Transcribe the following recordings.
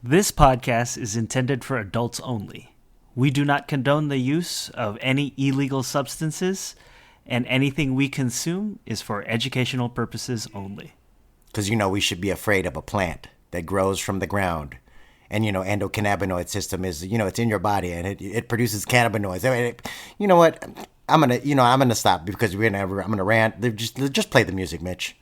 This podcast is intended for adults only. We do not condone the use of any illegal substances, and anything we consume is for educational purposes only. Because, we should be afraid of a plant that grows from the ground. And, endocannabinoid system is, it's in your body and it produces cannabinoids. I mean, you know what? I'm going to stop because I'm going to rant. Just play the music, Mitch.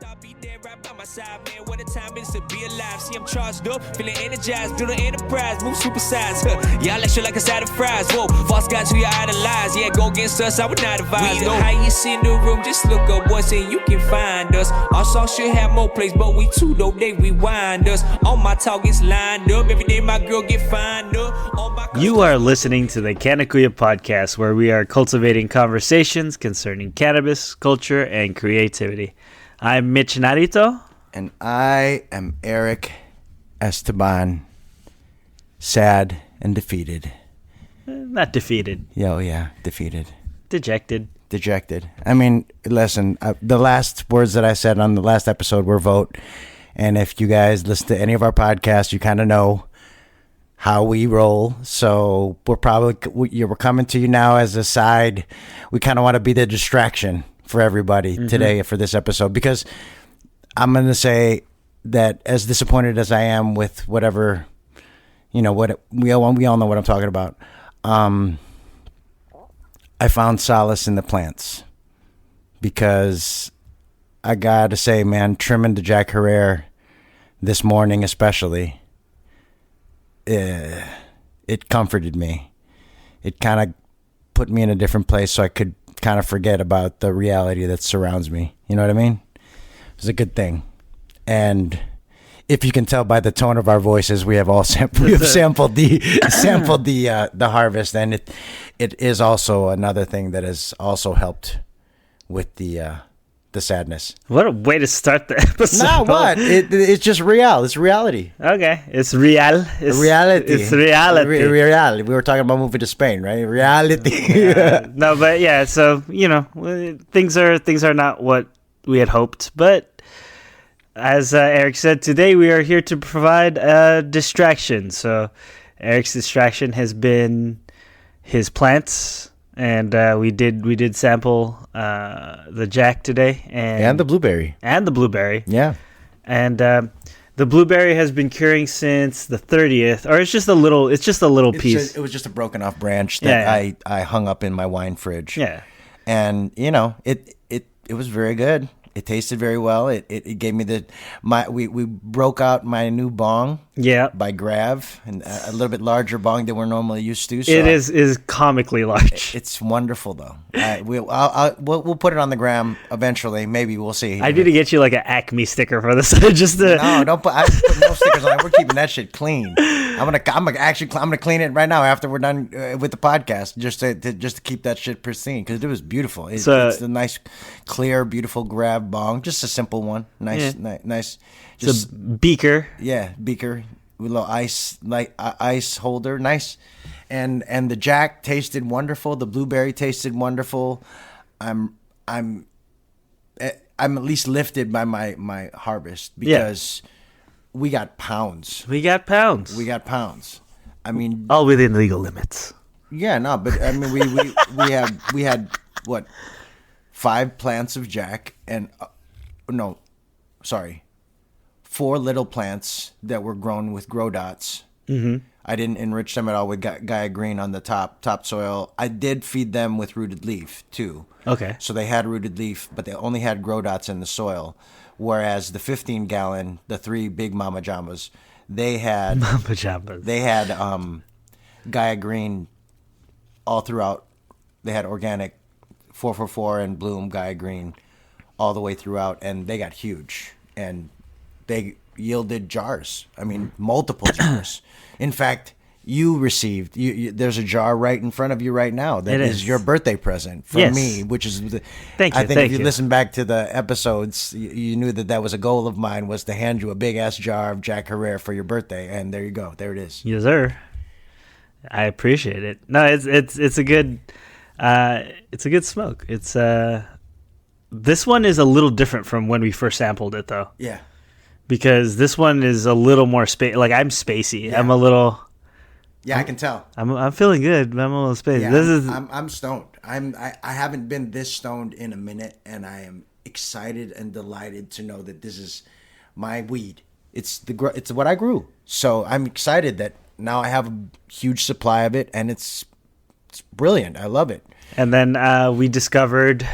I'll be there right by my side, man. What a time it is to be alive. See, I'm charged up, feeling energized, do the enterprise, move supersize. Y'all let you like a side of fries. Whoa, false guys who you idolize. Yeah, go against us, I would not advise. We the highest in the room, just look up once and you can find us. Our song should have more plays, but we too, though they rewind us. All my targets lined up, every day my girl get fined up. You are listening to the Canna podcast, where we are cultivating conversations concerning cannabis, culture, and creativity. I'm Mitch Narito. And I am Eric Esteban. Sad and defeated. Not defeated. Yeah, defeated. Dejected. I mean, listen, the last words that I said on the last episode were vote. And if you guys listen to any of our podcasts, you kind of know how we roll. So we're coming to you now as a side. We kind of want to be the distraction for everybody today for this episode, because I'm going to say that as disappointed as I am with whatever, what we all know what I'm talking about. I found solace in the plants, because I got to say, man, trimming the Jack Herrera this morning, especially, it comforted me. It kind of put me in a different place so I could kind of forget about the reality that surrounds me. You know what I mean? It's a good thing. And if you can tell by the tone of our voices, we have sampled the harvest, and it is also another thing that has also helped with the sadness. What a way to start the episode. No, what? It's just real. It's reality. Okay. It's real. Reality. It's reality. Reality. We were talking about moving to Spain, right? Reality. No, but yeah, so, things are not what we had hoped. But as Eric said, today we are here to provide a distraction. So Eric's distraction has been his plants. And we did sample the Jack today, and the blueberry. Yeah. And the blueberry has been curing since the 30th, or it's just a little piece. It was just a broken off branch that I hung up in my wine fridge. Yeah. And it was very good. It tasted very well. It gave me we broke out my new bong. Yeah. By Grav, and a little bit larger bong than we're normally used to. So it is comically large. It's wonderful though. We'll put it on the gram eventually. Maybe we'll see. I need to get you like an Acme sticker for this. Just to... No, don't put. I put no stickers on it. We're keeping that shit clean. I'm gonna clean it right now after we're done with the podcast, just to keep that shit pristine, because it was beautiful. It's a nice, clear, beautiful Grav bong, just a simple one. Nice. Just a beaker. Yeah, beaker with a little ice holder. Nice. And the Jack tasted wonderful. The blueberry tasted wonderful. I'm at least lifted by my harvest, because we got pounds. I mean, all within legal limits. Yeah, no, but I mean, we had what, 5 plants of Jack, and 4 little plants that were grown with grow dots. Mm-hmm. I didn't enrich them at all with Gaia Green on the top soil. I did feed them with rooted leaf too. Okay. So they had rooted leaf, but they only had grow dots in the soil. Whereas the 15-gallon, the 3 big Mama Jambas, they had Gaia Green all throughout. They had organic 444 and Bloom Gaia Green all the way throughout, and they got huge, and they yielded jars. I mean, multiple jars. In fact, you received there's a jar right in front of you right now that is your birthday present from me, which is Thank you. I think if you listen back to the episodes, you knew that was a goal of mine, was to hand you a big ass jar of Jack Herrera for your birthday, and there you go. There it is. Yes, sir. I appreciate it. No, it's a good smoke. It's this one is a little different from when we first sampled it, though. Yeah. because this one is a little more like I'm spacey. Yeah. I'm a little. Yeah, I can tell. I'm feeling good, but I'm a little spacey. Yeah, This is I'm stoned. I haven't been this stoned in a minute, and I am excited and delighted to know that this is my weed. It's what I grew. So I'm excited that now I have a huge supply of it, and it's brilliant. I love it. And then we discovered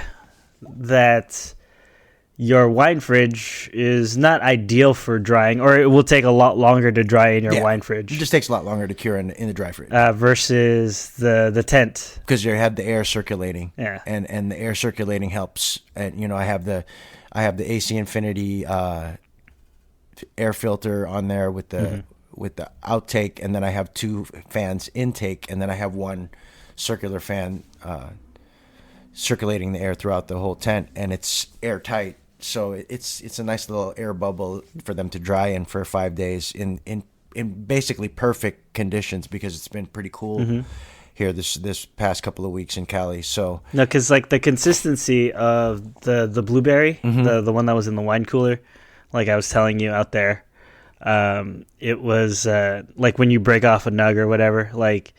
that your wine fridge is not ideal for drying, or it will take a lot longer to dry in your wine fridge. It just takes a lot longer to cure in the dry fridge. Versus the tent. Because you have the air circulating. Yeah. And the air circulating helps. And I have the AC Infinity air filter on there with the outtake, and then I have 2 fans intake, and then I have 1 circular fan circulating the air throughout the whole tent, and it's airtight. So it's a nice little air bubble for them to dry in for 5 days in basically perfect conditions, because it's been pretty cool here this past couple of weeks in Cali. So No, because like the consistency of the blueberry, the one that was in the wine cooler, like I was telling you out there, it was like when you break off a nug or whatever, like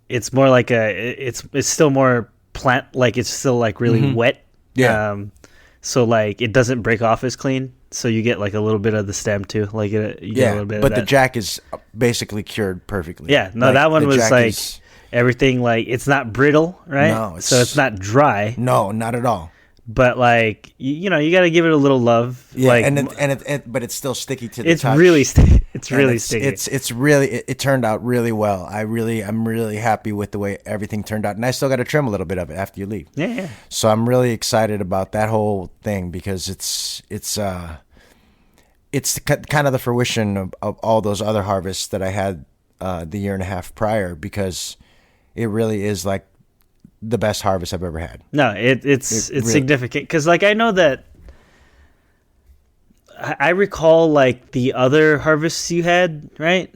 it's more like it's still more plant, like it's still like really wet. Yeah. So like it doesn't break off as clean, so you get like a little bit of the stem too, like you get a little bit. But of the that. Jack is basically cured perfectly. Yeah, no, Like, that one the was Jack like is- everything, like it's not brittle, right? No, so it's not dry, no, not at all. but like you got to give it a little love. Yeah, like, but it's still sticky to the it's touch. really it's And really sticky. It's really it turned out really well. I'm really happy with the way everything turned out, and I still got to trim a little bit of it after you leave. yeah. So I'm really excited about that whole thing, because it's kind of the fruition of all those other harvests that I had the year and a half prior, because it really is like the best harvest I've ever had. No, it's really- significant, because like I know that I recall like the other harvests you had, right?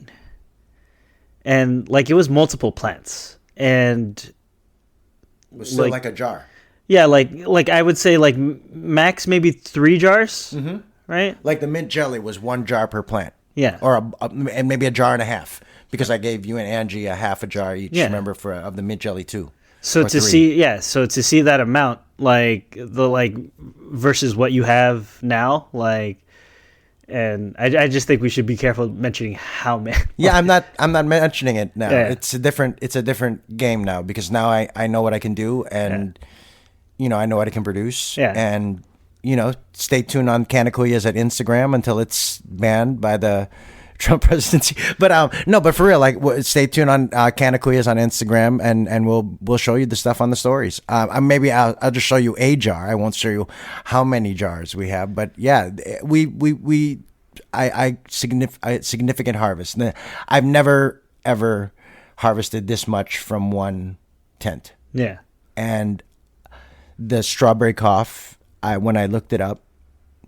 And like it was multiple plants, and It was still Like- like a jar. yeah, like I would say like max maybe 3 jars, right? Like the mint jelly was 1 jar per plant. Yeah. Or and maybe a jar and a half, because I gave you and Angie a half a jar each. Yeah. Remember, of the mint jelly too. So Or to 3. see see that amount, like versus what you have now, like, and I just think we should be careful mentioning how many. Yeah, I'm not mentioning it now. Yeah. It's a different game now, because now I know what I can do, and I know what I can produce. Yeah. And stay tuned on Canna Kuyas at Instagram until it's banned by the Trump presidency. But but for real, like, stay tuned on Canna Kuyas on Instagram, and we'll show you the stuff on the stories. Maybe I'll just show you a jar. I won't show you how many jars we have. But yeah, significant harvest. I've never ever harvested this much from one tent. Yeah. And the strawberry cough, when I looked it up,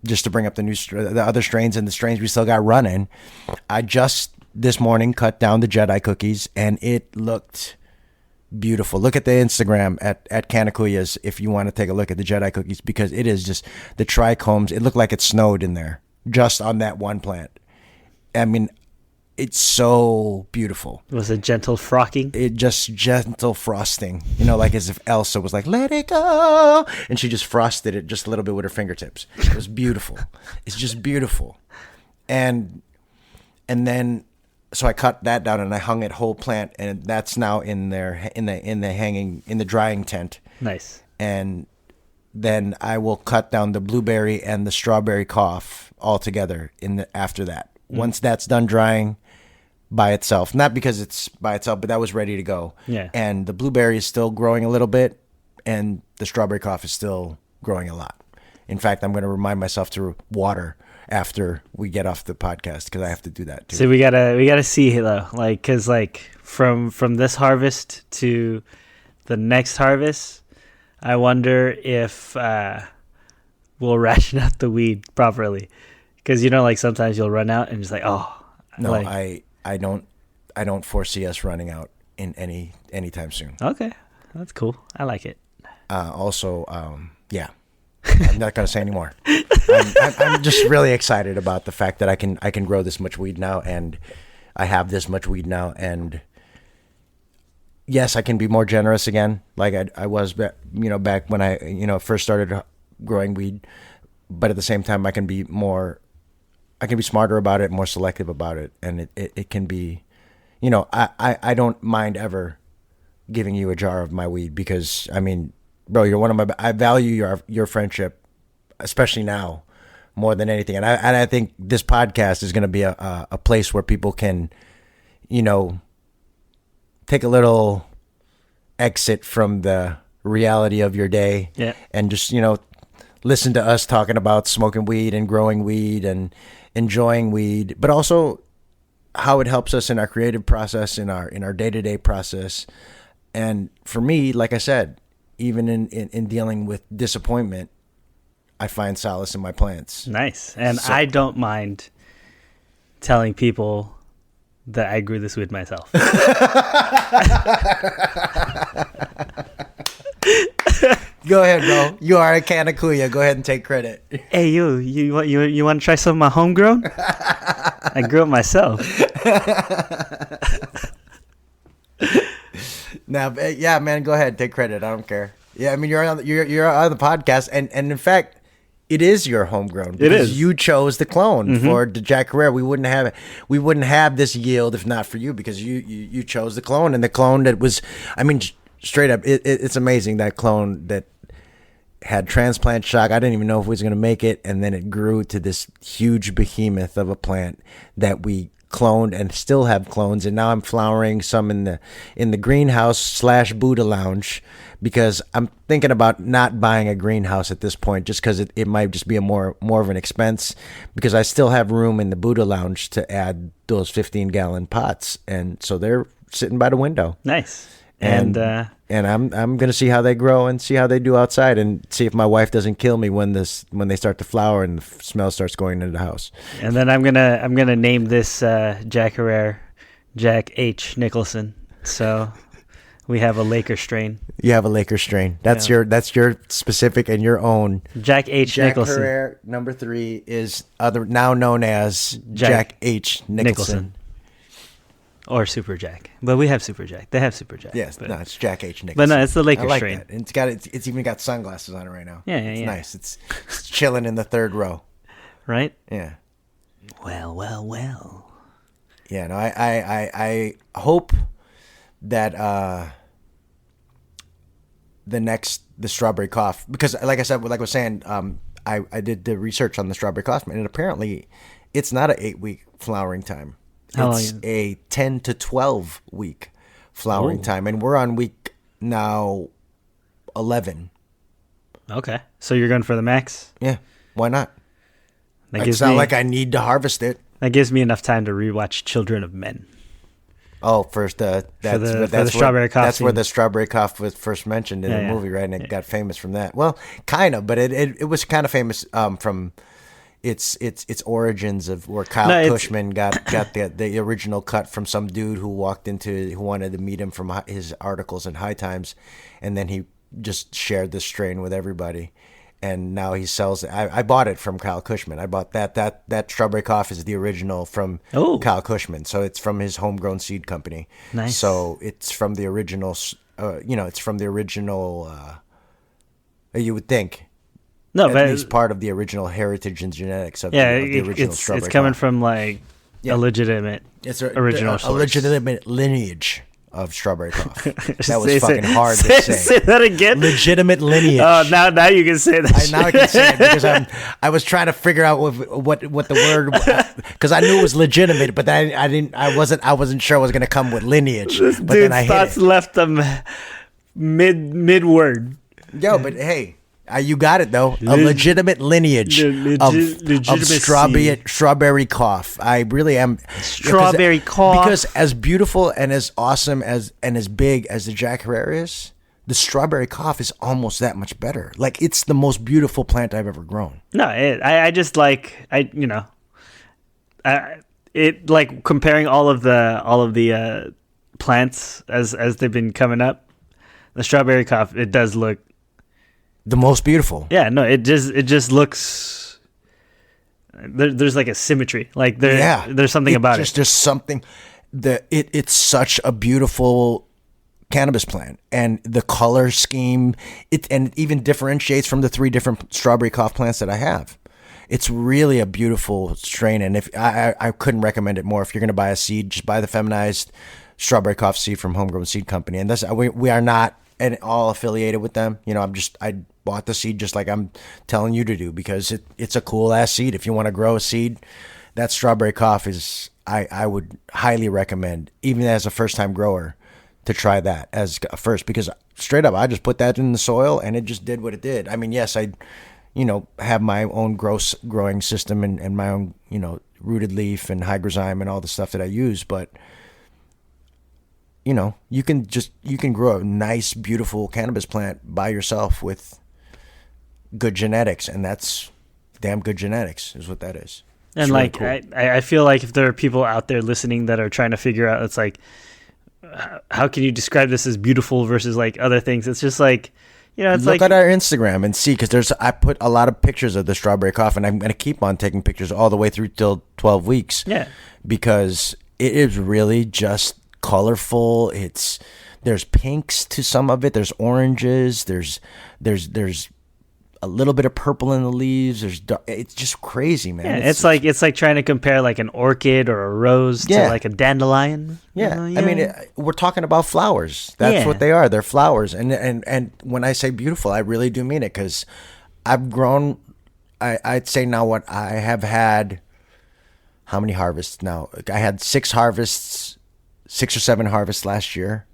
just to bring up the other strains and the strains we still got running, I just this morning cut down the Jedi cookies, and it looked beautiful. Look at the Instagram at Canna Kuyas if you want to take a look at the Jedi cookies, because it is just the trichomes. It looked like it snowed in there just on that one plant. I mean, it's so beautiful. It was a gentle frocking. It just gentle frosting, like as if Elsa was like, "Let it go," and she just frosted it just a little bit with her fingertips. It was beautiful. It's just beautiful. And then, so I cut that down and I hung it whole plant, and that's now in the drying tent. Nice. And then I will cut down the blueberry and the strawberry cough all together after that. Once that's done drying by itself, not because it's by itself, but that was ready to go. Yeah. And the blueberry is still growing a little bit, and the strawberry cough is still growing a lot. In fact, I'm going to remind myself to water after we get off the podcast, because I have to do that too. So we gotta see though, like, cause like from this harvest to the next harvest, I wonder if we'll ration out the weed properly, because like sometimes you'll run out and just like, oh No, like, I don't foresee us running out in anytime soon. okay, that's cool. I like it. Also, yeah, I'm not gonna say anymore. I'm just really excited about the fact that I can grow this much weed now, and I have this much weed now, and yes, I can be more generous again, like I was, back when I first started growing weed. But at the same time, I can be smarter about it, more selective about it, and it can be, I don't mind ever giving you a jar of my weed because, I mean, bro, you're one of my. I value your friendship, especially now, more than anything. And I think this podcast is going to be a place where people can, take a little exit from the reality of your day, and just listen to us talking about smoking weed and growing weed and enjoying weed, but also how it helps us in our creative process, in our day-to-day process. And for me, like I said, even in dealing with disappointment, I find solace in my plants. Nice. And I don't mind telling people that I grew this weed myself. Go ahead, bro. You are a Canna Kuya. Go ahead and take credit. Hey, you want to try some of my homegrown? I grew it myself. Now, yeah, man, go ahead, take credit. I don't care. Yeah, I mean, you're on the podcast, and in fact, it is your homegrown. It is. You chose the clone for the Jack Herrera. We wouldn't have this yield if not for you, because you chose the clone, and the clone that was, I mean, straight up, it's amazing, that clone that had transplant shock. I didn't even know if we was going to make it, and then it grew to this huge behemoth of a plant that we cloned and still have clones. And now I'm flowering some in the greenhouse / Buddha lounge, because I'm thinking about not buying a greenhouse at this point, just because it might just be a more of an expense, because I still have room in the Buddha lounge to add those 15-gallon pots, and so they're sitting by the window. Nice. And I'm gonna see how they grow and see how they do outside, and see if my wife doesn't kill me when they start to flower and the smell starts going into the house. And then I'm gonna name this Jack Herrera Jack H. Nicholson. So we have a Laker strain. You have a Laker strain. That's your specific and your own. Jack H. Nicholson. Jack Herrera number 3 is now known as Jack H. Nicholson. Or Super Jack. But we have Super Jack. They have Super Jack. Yes, but, no, it's Jack H. Nicholson. But no, it's the Laker I like strain. That. And it's even got sunglasses on it right now. Yeah, it's nice. It's chilling in the third row. Right? Yeah. Well. Yeah, no, I hope that the strawberry cough, because like I said, like I was saying, I did the research on the strawberry cough, and apparently it's not an 8-week flowering time. It's a 10 to 12 week flowering time, and we're on week now 11. Okay, so you're going for the max? Yeah, why not? It's not like I need to harvest it. That gives me enough time to rewatch Children of Men. Oh, first that's the strawberry cough. That's where the strawberry cough was first mentioned in the movie, right? And it got famous from that. Well, kind of, but it was kind of famous from its origins of where Kyle Cushman got the original cut from some dude who wanted to meet him from his articles in High Times, and then he just shared this strain with everybody, and now he sells it. I bought it from Kyle Cushman. I bought that strawberry cough is the original from Kyle Cushman, so it's from his homegrown seed company. Nice. So it's from the original. It's from the original. You would think. No, at least part of the original heritage and genetics of the original strawberry. It's coming cough. from like a legitimate original source. A legitimate lineage of strawberry cough. That was fucking hard to say. Say that again. Legitimate lineage. Oh, now you can say that. Now I can say it because I was trying to figure out what the word, because I knew it was legitimate, but I wasn't sure it was gonna come with lineage. This but then I hit thoughts it. left them mid word. Yo, but hey. You got it though. A legitimate lineage of strawberry cough. I really am strawberry cough, because as beautiful and as awesome and as big as the Jack Herrera is, the strawberry cough is almost that much better. Like, it's the most beautiful plant I've ever grown. No, I just like it like comparing all of the plants as they've been coming up. The strawberry cough, it does look the most beautiful. Yeah, no, it just looks. There's like a symmetry, like there's something about it. There's something that it's such a beautiful cannabis plant, and the color scheme and it even differentiates from the 3 different strawberry cough plants that I have. It's really a beautiful strain, and if I couldn't recommend it more. If you're going to buy a seed, just buy the feminized strawberry cough seed from Homegrown Seed Company, and we are not at all affiliated with them. I bought the seed just like I'm telling you to do, because it's a cool ass seed. If you want to grow a seed, that strawberry cough is I would highly recommend, even as a first time grower, to try that as a first, because straight up I just put that in the soil and it just did what it did. I mean, yes, I have my own growing system and my own, rooted leaf and hygrozyme and all the stuff that I use, but you can grow a nice, beautiful cannabis plant by yourself with good genetics, and that's damn good genetics is what that is. And really cool. I feel like if there are people out there listening that are trying to figure out, it's like, how can you describe this as beautiful versus like other things? It's just like, it's look at our Instagram and see, because I put a lot of pictures of the strawberry cough, and I'm going to keep on taking pictures all the way through till 12 weeks. Yeah, because it is really just colorful. There's pinks to some of it. There's oranges. There's a little bit of purple in the leaves. It's just crazy, man. Yeah, it's like trying to compare like an orchid or a rose to like a dandelion. Yeah, I mean, we're talking about flowers. That's what they are. They're flowers. And when I say beautiful, I really do mean it, because I've grown. I'd say now what I have had. How many harvests now? I had 6 or 7 harvests last year.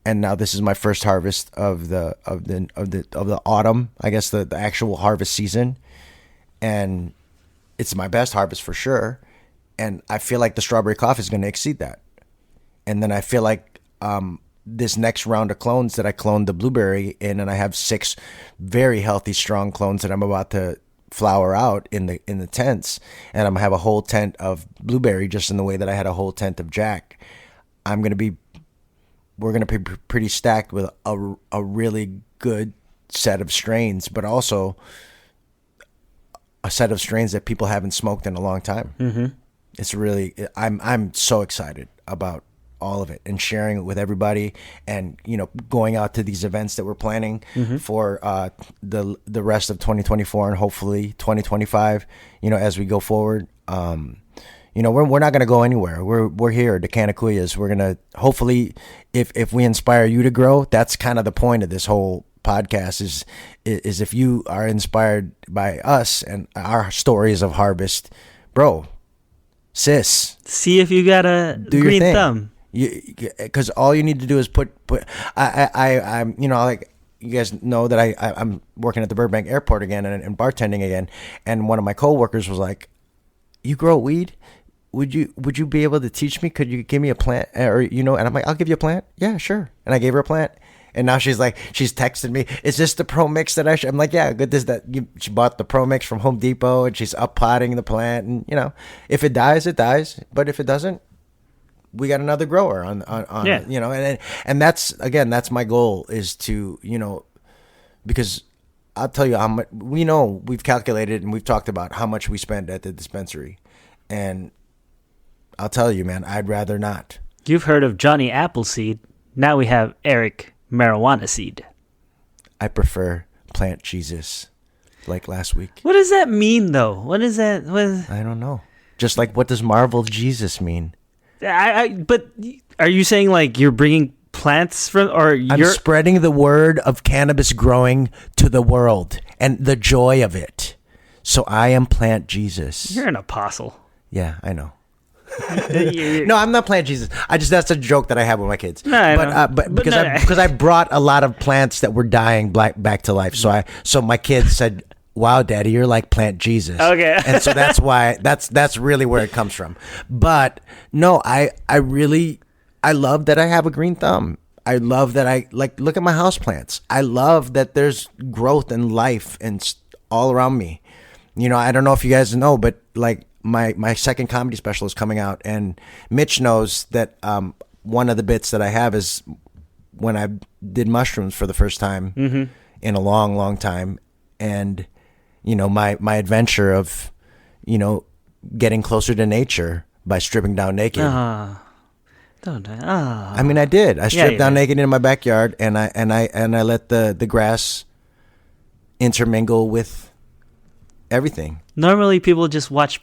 And now this is my first harvest of the autumn, I guess the actual harvest season, and it's my best harvest for sure. And I feel like the strawberry cough is going to exceed that. And then I feel like this next round of clones that I cloned the blueberry in, and I have 6 very healthy, strong clones that I'm about to flower out in the tents, and I'm gonna have a whole tent of blueberry, just in the way that I had a whole tent of Jack. We're going to be pretty stacked with a really good set of strains, but also a set of strains that people haven't smoked in a long time. Mm-hmm. It's really, I'm so excited about all of it and sharing it with everybody, and going out to these events that we're planning for the rest of 2024 and hopefully 2025. As we go forward. We're not going to go anywhere. We're here, the Canna Kuyas. We're going to, hopefully, if we inspire you to grow, that's kind of the point of this whole podcast is if you are inspired by us and our stories of harvest, bro, sis, see if you got a green thumb. Because all you need to do is put. I'm like, you guys know that I'm working at the Burbank Airport again and bartending again, and one of my coworkers was like, "You grow weed? Would you be able to teach me? Could you give me a plant?" And I'm like, "I'll give you a plant." Yeah, sure. And I gave her a plant. And now she's texting me, "Is this the Pro Mix that I should?" I'm like, "Yeah, good." She bought the Pro Mix from Home Depot, and she's up potting the plant. And if it dies, it dies. But if it doesn't, we got another grower on and that's my goal, is to, because I'll tell you how much we've calculated and we've talked about how much we spend at the dispensary, and I'll tell you, man, I'd rather not. You've heard of Johnny Appleseed. Now we have Eric Marijuana Seed. I prefer Plant Jesus, like last week. What does that mean, though? What is that? I don't know. Just like, what does Marvel Jesus mean? But are you saying like you're bringing plants from, or I'm spreading the word of cannabis growing to the world and the joy of it. So I am Plant Jesus. You're an apostle. Yeah, I know. No, I'm not Plant Jesus. That's a joke that I have with my kids. But because I brought a lot of plants that were dying back to life. So my kids said, "Wow, Daddy, you're like Plant Jesus." Okay. And so that's why that's really where it comes from. But no, I love that I have a green thumb. I love that I look at my house plants. I love that there's growth and life and all around me. I don't know if you guys know, but my second comedy special is coming out, and Mitch knows that one of the bits that I have is when I did mushrooms for the first time in a long, long time. And, my adventure of, getting closer to nature by stripping down naked. Don't I mean, I did. I stripped down naked in my backyard, and I let the grass intermingle with everything. Normally, people just watch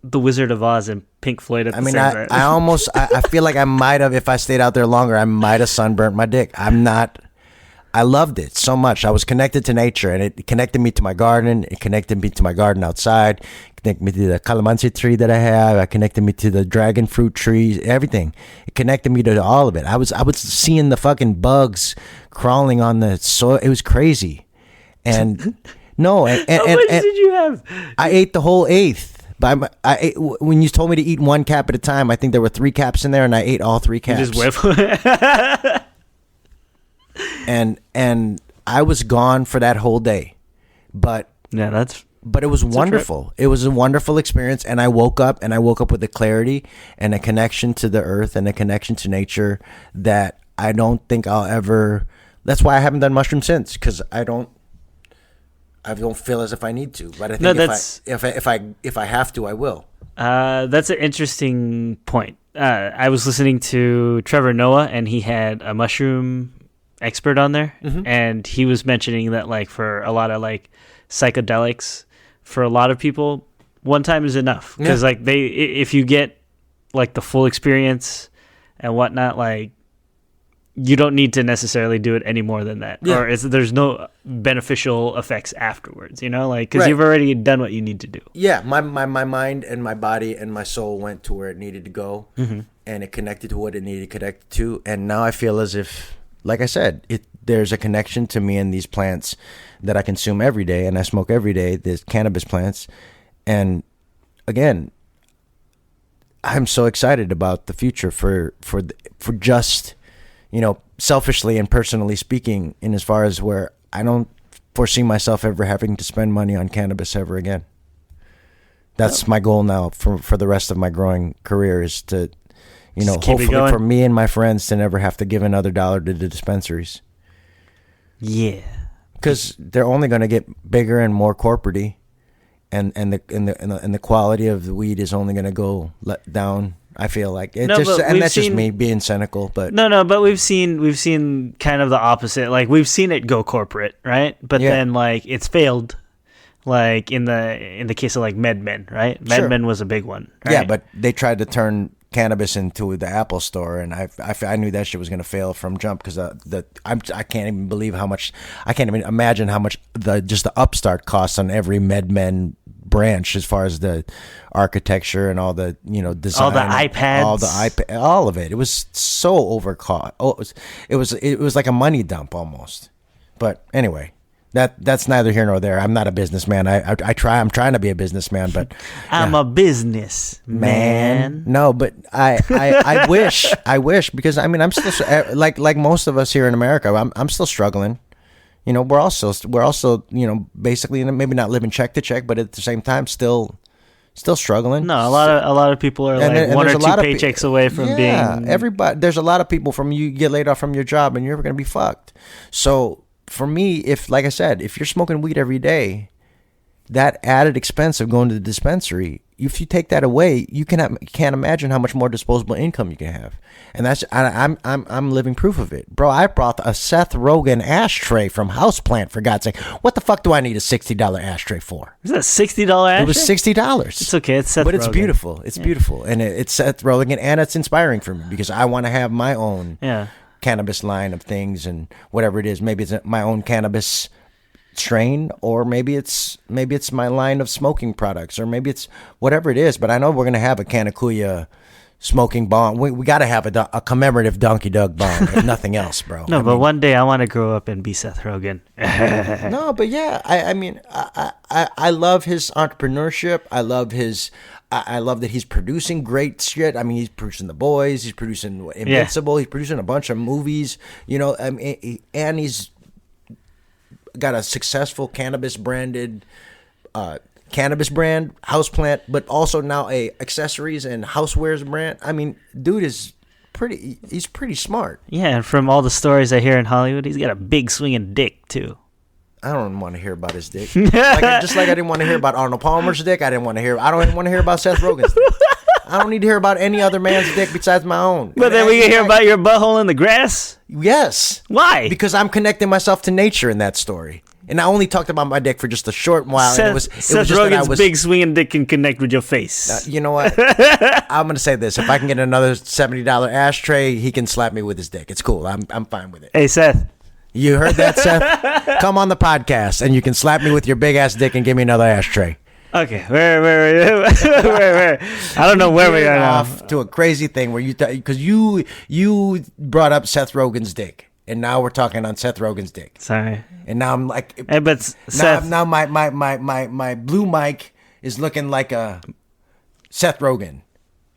The Wizard of Oz and Pink Floyd at the same time. I feel like I might have, if I stayed out there longer, I might have sunburnt my dick. I loved it so much. I was connected to nature, and it connected me to my garden. It connected me to my garden outside. It connected me to the calamansi tree that I have. It connected me to the dragon fruit trees. Everything. It connected me to all of it. I was seeing the fucking bugs crawling on the soil. It was crazy. And no, and how much did you have? I ate the whole eighth. When you told me to eat one cap at a time, I think there were 3 caps in there, and I ate all 3 caps. You just whip. And I was gone for that whole day, but it was wonderful. It was a wonderful experience, and I woke up with a clarity and a connection to the earth and a connection to nature that I don't think I'll ever. That's why I haven't done mushrooms since, because I don't feel as if I need to. But I think if I have to, I will. That's an interesting point. I was listening to Trevor Noah, and he had a mushroom expert on there, and he was mentioning that, like, for a lot of like psychedelics, for a lot of people, one time is enough, because like if you get like the full experience and whatnot, like, you don't need to necessarily do it any more than that, or there's no beneficial effects afterwards, like, because you've already done what you need to do. My mind and my body and my soul went to where it needed to go, and it connected to what it needed to connect to, and now I feel as if, like I said, there's a connection to me and these plants that I consume every day, and I smoke every day, these cannabis plants. And again, I'm so excited about the future for just, selfishly and personally speaking, in as far as where I don't foresee myself ever having to spend money on cannabis ever again. That's my goal now for the rest of my growing career, is to, hopefully for me and my friends to never have to give another dollar to the dispensaries. Yeah, because they're only going to get bigger and more corporate-y, and the quality of the weed is only going to go down. I feel like that's just me being cynical, but but we've seen kind of the opposite. Like, we've seen it go corporate, right? But then, like, it's failed. Like in the case of like MedMen, right? MedMen was a big one. Right? Yeah, but they tried to turn cannabis into the Apple Store, and I knew that shit was going to fail from jump, because I can't even believe how much, I can't even imagine how much just the upstart costs on every MedMen branch, as far as the architecture and all the design, all the iPads, all of it. It was so overcost. It was like a money dump almost. But anyway. That's neither here nor there. I'm not a businessman. I'm trying to be a businessman, but I'm a business man. No, but I wish, because I mean, I'm still like most of us here in America. I'm still struggling. We're also basically maybe not living check to check, but at the same time still struggling. No, a lot of people are like one or two paychecks away from being. Everybody, there's a lot of people you get laid off from your job, and you're going to be fucked. So. For me, like I said, if you're smoking weed every day, that added expense of going to the dispensary, if you take that away, you can't imagine how much more disposable income you can have. And I'm living proof of it, bro. I brought a Seth Rogen ashtray from Houseplant, for God's sake. What the fuck do I need a $60 ashtray for? Is that a $60 ashtray? It was $60. It's okay. It's Seth Rogen. But it's beautiful. It's beautiful, and it's Seth Rogen, and it's inspiring for me, because I want to have my own. Yeah. Cannabis line of things, and whatever it is, maybe it's my own cannabis strain, or maybe it's my line of smoking products, or maybe it's whatever it is. But I know we're gonna have a Canna Kuya smoking bong. We got to have a commemorative Donkey Doug bong, if nothing else, bro. But one day I want to grow up and be Seth Rogen. No, but yeah, I mean, I love his entrepreneurship. I love that he's producing great shit. I mean, he's producing The Boys. He's producing Invincible. He's producing a bunch of movies. And he's got a successful cannabis brand, Houseplant, but also now a accessories and housewares brand. I mean, dude is he's pretty smart. Yeah, and from all the stories I hear in Hollywood, he's got a big swinging dick too. I don't want to hear about his dick. Just like I didn't want to hear about Arnold Palmer's dick. I don't want to hear about Seth Rogen's dick. I don't need to hear about any other man's dick besides my own. But then we can hear about your butthole in the grass? Yes. Why? Because I'm connecting myself to nature in that story. And I only talked about my dick for just a short while. Seth, and it was Seth just Rogen's big swinging dick can connect with your face. You know what? I'm going to say this. If I can get another $70 ashtray, he can slap me with his dick. It's cool. I'm fine with it. Hey, Seth. You heard that, Seth? Come on the podcast, and you can slap me with your big-ass dick and give me another ashtray. Okay, where? I don't know where we are now. Off to a crazy thing where because you brought up Seth Rogen's dick, and now we're talking on Seth Rogen's dick. Sorry. And now I'm like, hey, but Seth, now my blue mic is looking like a Seth Rogen.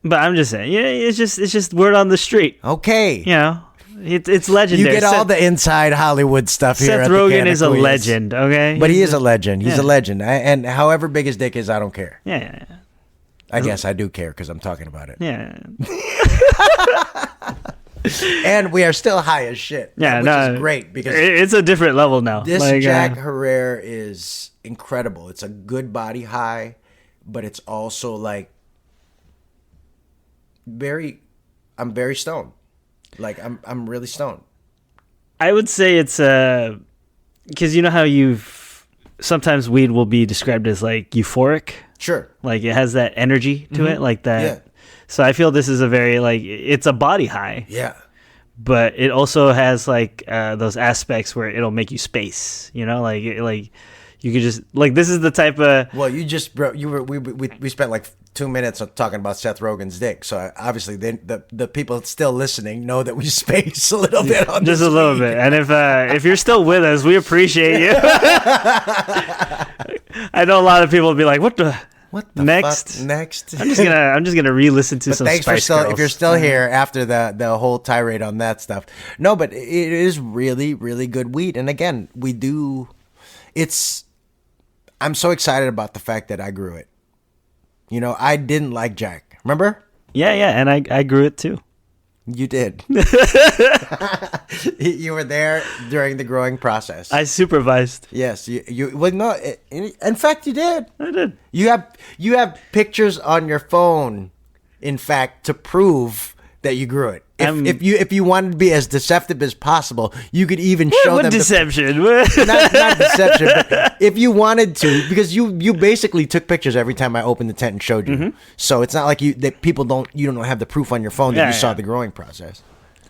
But I'm just saying, yeah, it's just word on the street. Okay, you know, it's legendary. You get all the inside Hollywood stuff here. Seth Rogen is a legend, okay? But he is a legend. He's a legend. And however big his dick is, I don't care. Yeah. I guess I do care because I'm talking about it. Yeah. And we are still high as shit. Yeah, which is great because it's a different level now. This Jack Herrera is incredible. It's a good body high, but it's also like I'm very stoned. Like I'm really stoned. I would say it's because you know how sometimes weed will be described as like euphoric. Sure. Like it has that energy to it, like that. Yeah. So I feel this is a very it's a body high. Yeah. But it also has like those aspects where it'll make you space. You know, like you could just this is the type of. Well, we spent like 2 minutes talking about Seth Rogen's dick, so obviously the people still listening know that we space a little bit on just this a little bit. And if you're still with us, we appreciate you. I know a lot of people will be like, "What the next? Fuck next?" I'm just gonna re-listen to some Spice Girls. If you're still here after the whole tirade on that stuff. No, but it is really, really good weed, and again, I'm so excited about the fact that I grew it. You know, I didn't like Jack. Remember? Yeah, and I grew it too. You did. You were there during the growing process. I supervised. Yes, you well, no. In fact, you did. I did. You have pictures on your phone, in fact, to prove that you grew it. If you wanted to be as deceptive as possible, you could even show them deception. Not deception, but if you wanted to, because you basically took pictures every time I opened the tent and showed you. Mm-hmm. So it's not like you don't have the proof on your phone that you saw the growing process.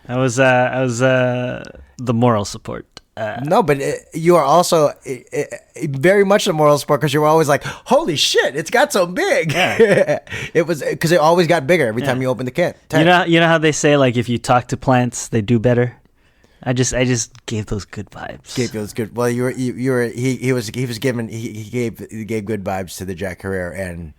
I was the moral support. No, but you are also very much a moral support because you were always like, "Holy shit, it's got so big!" Yeah. It was because it always got bigger every time you opened the tent. You know how they say like if you talk to plants, they do better. I just gave those good vibes. Gave those good. Well, he gave good vibes to the Jack Herrera, and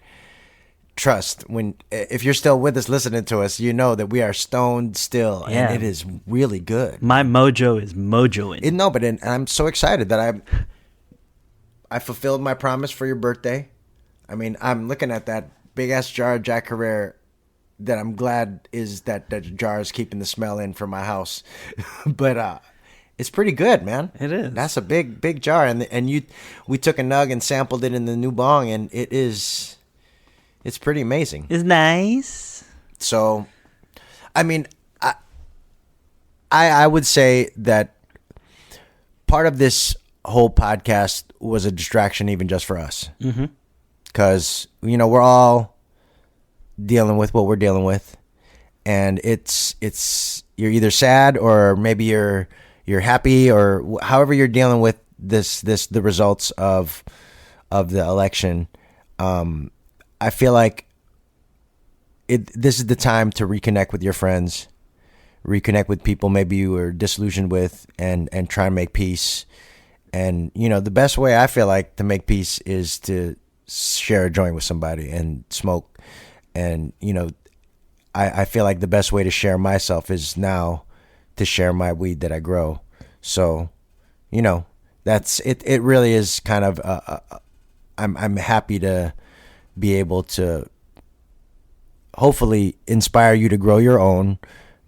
trust if you're still with us listening to us, you know that we are stoned still, and it is really good. My mojo is mojoing. And I'm so excited that I fulfilled my promise for your birthday. I mean, I'm looking at that big ass jar of Jack Herrera that I'm glad is that jar is keeping the smell in from my house, but it's pretty good, man. It is. That's a big jar, and we took a nug and sampled it in the new bong, and it's pretty amazing. It's nice. So, I mean, I would say that part of this whole podcast was a distraction even just for us. Because, we're all dealing with what we're dealing with. And it's you're either sad or maybe you're happy or however you're dealing with the results of the election. I feel like this is the time to reconnect with your friends, reconnect with people maybe you were disillusioned with, and try and make peace. And, the best way I feel like to make peace is to share a joint with somebody and smoke. And, I feel like the best way to share myself is now to share my weed that I grow. So, that's it. It really is kind of, I'm happy to be able to hopefully inspire you to grow your own,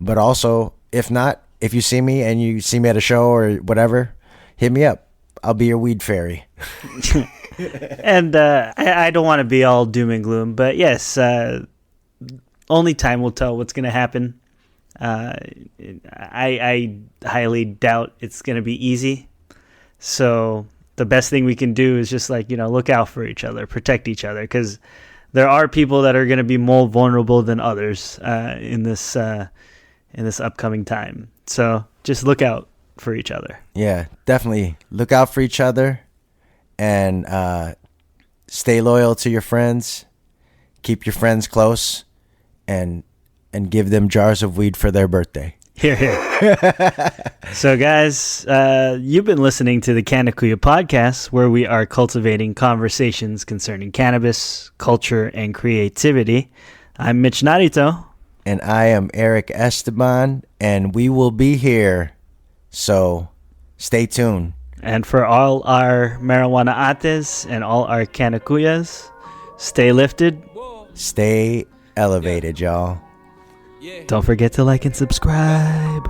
but also if not, if you see me and you see me at a show or whatever, hit me up. I'll be your weed fairy. And I don't want to be all doom and gloom, but yes, only time will tell what's going to happen. I highly doubt it's going to be easy. So the best thing we can do is just look out for each other, protect each other, because there are people that are going to be more vulnerable than others in this upcoming time. So just look out for each other. Yeah, definitely look out for each other, and stay loyal to your friends. Keep your friends close, and give them jars of weed for their birthday. Here, here. So, guys, you've been listening to the Canna podcast, where we are cultivating conversations concerning cannabis, culture, and creativity. I'm Mitch Narito. And I am Eric Esteban, and we will be here. So, stay tuned. And for all our marijuana ates and all our Canna Kuyas, stay lifted. Stay elevated, y'all. Don't forget to like and subscribe.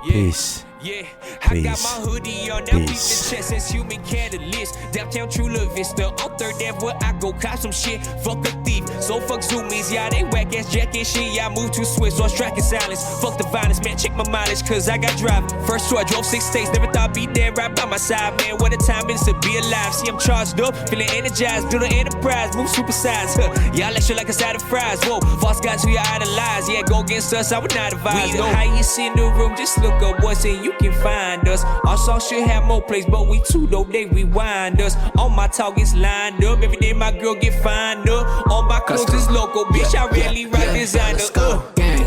Peace. Yeah, Peace. I got my hoodie on, now beat the chest as human catalyst. Downtown Chula Vista, on 3rd Ave where I go cop some shit. Fuck a thief, so fuck zoomies, yeah, they whack ass jacket shit. Yeah, I move too swift, so I striking silence. Fuck the violence, man, check my mileage, cause I got drive. First tour, I drove 6 states, never thought I'd be there right by my side, man. What a time it is to be alive. See, I'm charged up, feeling energized, build an enterprise, move supersize. Y'all let shit like a side of fries. Whoa, false guys who you idolize, yeah, go against us, I would not advise. We the highest in the room, just look up what's in you. Can find us. Our song should have more plays, but we too dope, they rewind us. All my targets lined up, every day my girl get fined up. All my clothes is local, bitch, I really rock designer. Let's go, gang.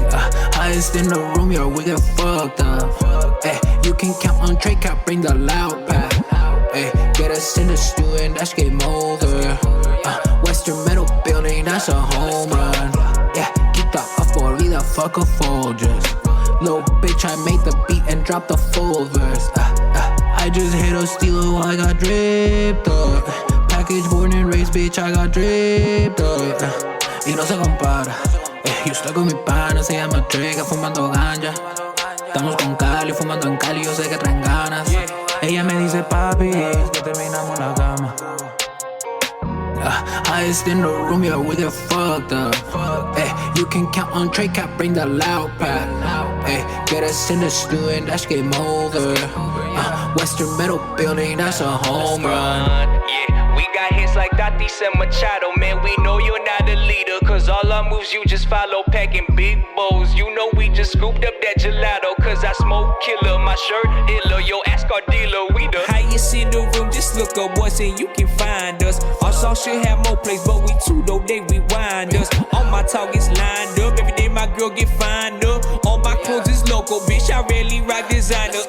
Highest in the room, yo, we get fucked up. Hey, you can count on Trey, Cap, bring the loud pack. Hey, get us in the stew and that's game over. Western Metal Building, that's a home run. Yeah, keep the up or leave the fuck a Folgers. Little bitch, I made the beat and dropped the full verse. I just hit a steelo, I got dripped up. Package born and raised, bitch, I got dripped up. Y no se compara. Yo estoy con mi pana, se llama Trega, fumando ganja. Estamos con Cali, fumando en Cali, yo sé que traen ganas. Ella me dice, papi, que terminamos la cama. Highest in the room, yeah, we get fucked up. Hey, you can count on Trey, Cap, bring the loud pack. Hey, get us in the stew and that's game over. Western Metal Building, that's a home run. Yeah, we got hits like Tatis and Machado, man, we know you're not a leader. Cause all our moves you just follow, packing big bowls. You know we just scooped up that gelato. Cause I smoke killer, my shirt iller. Yo, ask our dealer, we the highest in the room. Just look up what's in, you can find us. Our song should have more plays, but we too dope, they rewind us. All my targets lined up, every day my girl get fined up. All my clothes is local, bitch, I rarely rock designer.